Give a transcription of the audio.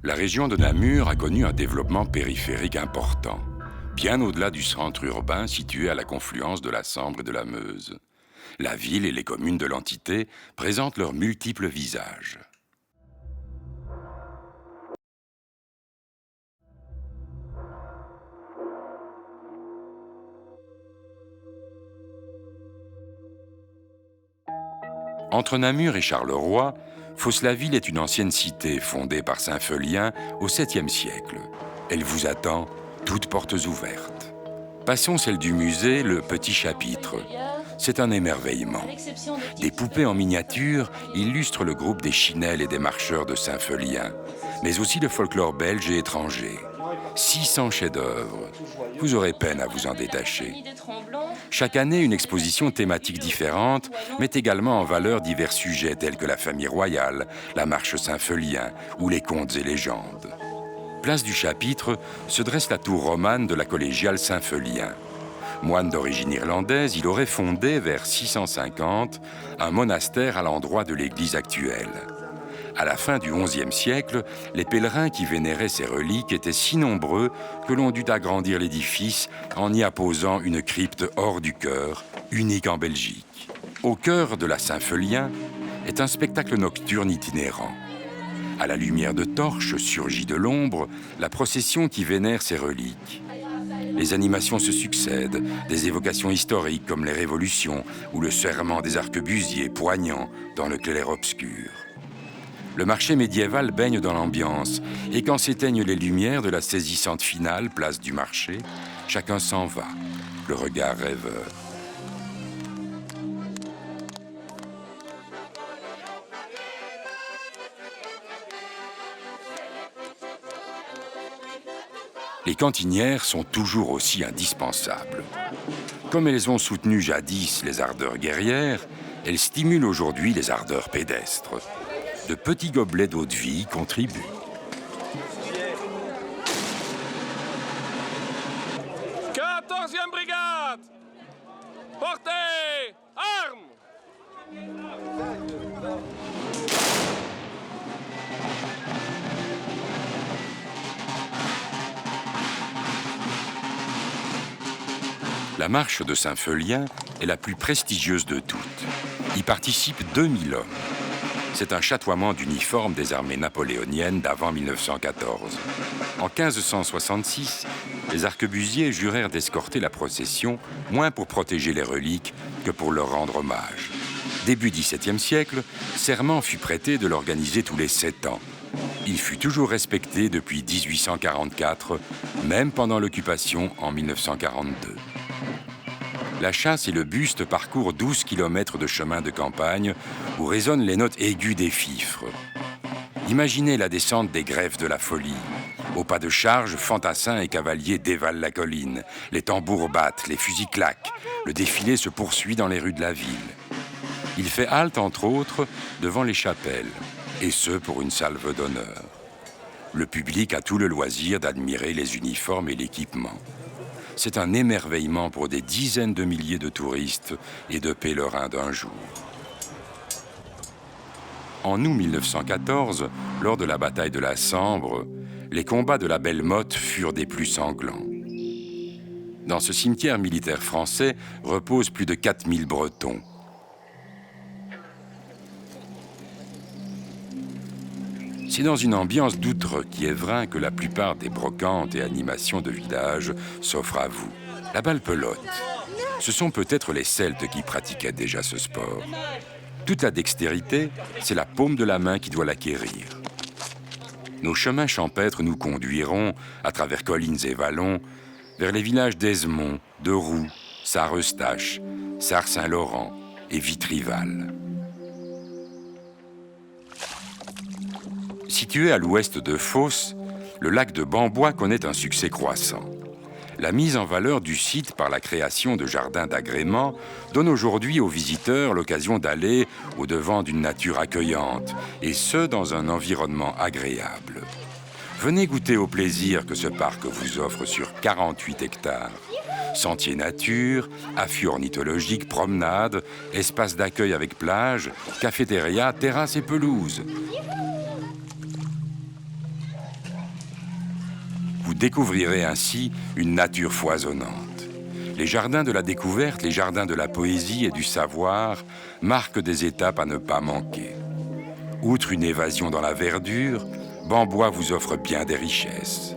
La région de Namur a connu un développement périphérique important, bien au-delà du centre urbain situé à la confluence de la Sambre et de la Meuse. La ville et les communes de l'entité présentent leurs multiples visages. Entre Namur et Charleroi, Fos-la-Ville est une ancienne cité fondée par Saint-Feulien au 7e siècle. Elle vous attend, toutes portes ouvertes. Passons celle du musée, le Petit Chapitre. C'est un émerveillement. Des poupées en miniature illustrent le groupe des Chinelles et des Marcheurs de Saint-Feulien, mais aussi le folklore belge et étranger. 600 chefs-d'œuvre. Vous aurez peine à vous en détacher. Chaque année, une exposition thématique différente met également en valeur divers sujets tels que la famille royale, la marche Saint-Feulien ou les contes et légendes. Place du Chapitre se dresse la tour romane de la collégiale Saint-Feulien. Moine d'origine irlandaise, il aurait fondé, vers 650, un monastère à l'endroit de l'église actuelle. À la fin du XIe siècle, les pèlerins qui vénéraient ces reliques étaient si nombreux que l'on dut agrandir l'édifice en y apposant une crypte hors du chœur, unique en Belgique. Au cœur de la Saint-Feulien est un spectacle nocturne itinérant. À la lumière de torches surgit de l'ombre la procession qui vénère ces reliques. Les animations se succèdent, des évocations historiques comme les révolutions ou le serment des arquebusiers poignant dans le clair-obscur. Le marché médiéval baigne dans l'ambiance, et quand s'éteignent les lumières de la saisissante finale, place du marché, chacun s'en va, le regard rêveur. Les cantinières sont toujours aussi indispensables. Comme elles ont soutenu jadis les ardeurs guerrières, elles stimulent aujourd'hui les ardeurs pédestres. De petits gobelets d'eau-de-vie contribuent. « 14e brigade! Portez! Armes! » La marche de Saint-Feulien est la plus prestigieuse de toutes. Y participent 2000 hommes. C'est un chatoiement d'uniformes des armées napoléoniennes d'avant 1914. En 1566, les arquebusiers jurèrent d'escorter la procession, moins pour protéger les reliques que pour leur rendre hommage. Début XVIIe siècle, serment fut prêté de l'organiser tous les 7 ans. Il fut toujours respecté depuis 1844, même pendant l'occupation en 1942. La chasse et le buste parcourent 12 km de chemin de campagne où résonnent les notes aiguës des fifres. Imaginez la descente des greffes de la folie. Au pas de charge, fantassins et cavaliers dévalent la colline. Les tambours battent, les fusils claquent. Le défilé se poursuit dans les rues de la ville. Il fait halte, entre autres, devant les chapelles, et ce pour une salve d'honneur. Le public a tout le loisir d'admirer les uniformes et l'équipement. C'est un émerveillement pour des dizaines de milliers de touristes et de pèlerins d'un jour. En août 1914, lors de la bataille de la Sambre, les combats de la Belle Motte furent des plus sanglants. Dans ce cimetière militaire français reposent plus de 4000 Bretons. C'est dans une ambiance d'outre Kiévrin que la plupart des brocantes et animations de village s'offrent à vous. La balle-pelote, ce sont peut-être les Celtes qui pratiquaient déjà ce sport. Toute la dextérité, c'est la paume de la main qui doit l'acquérir. Nos chemins champêtres nous conduiront, à travers collines et vallons, vers les villages d'Ezmont, de Roux, Sarre-Eustache, Sarre-Saint-Laurent et Vitrival. Situé à l'ouest de Fos, le lac de Bambois connaît un succès croissant. La mise en valeur du site par la création de jardins d'agrément donne aujourd'hui aux visiteurs l'occasion d'aller au-devant d'une nature accueillante, et ce, dans un environnement agréable. Venez goûter au plaisir que ce parc vous offre sur 48 hectares. Sentiers nature, affûts ornithologiques, promenades, espaces d'accueil avec plage, cafétéria, terrasses et pelouses. Vous découvrirez ainsi une nature foisonnante. Les jardins de la découverte, les jardins de la poésie et du savoir marquent des étapes à ne pas manquer. Outre une évasion dans la verdure, Bambois vous offre bien des richesses.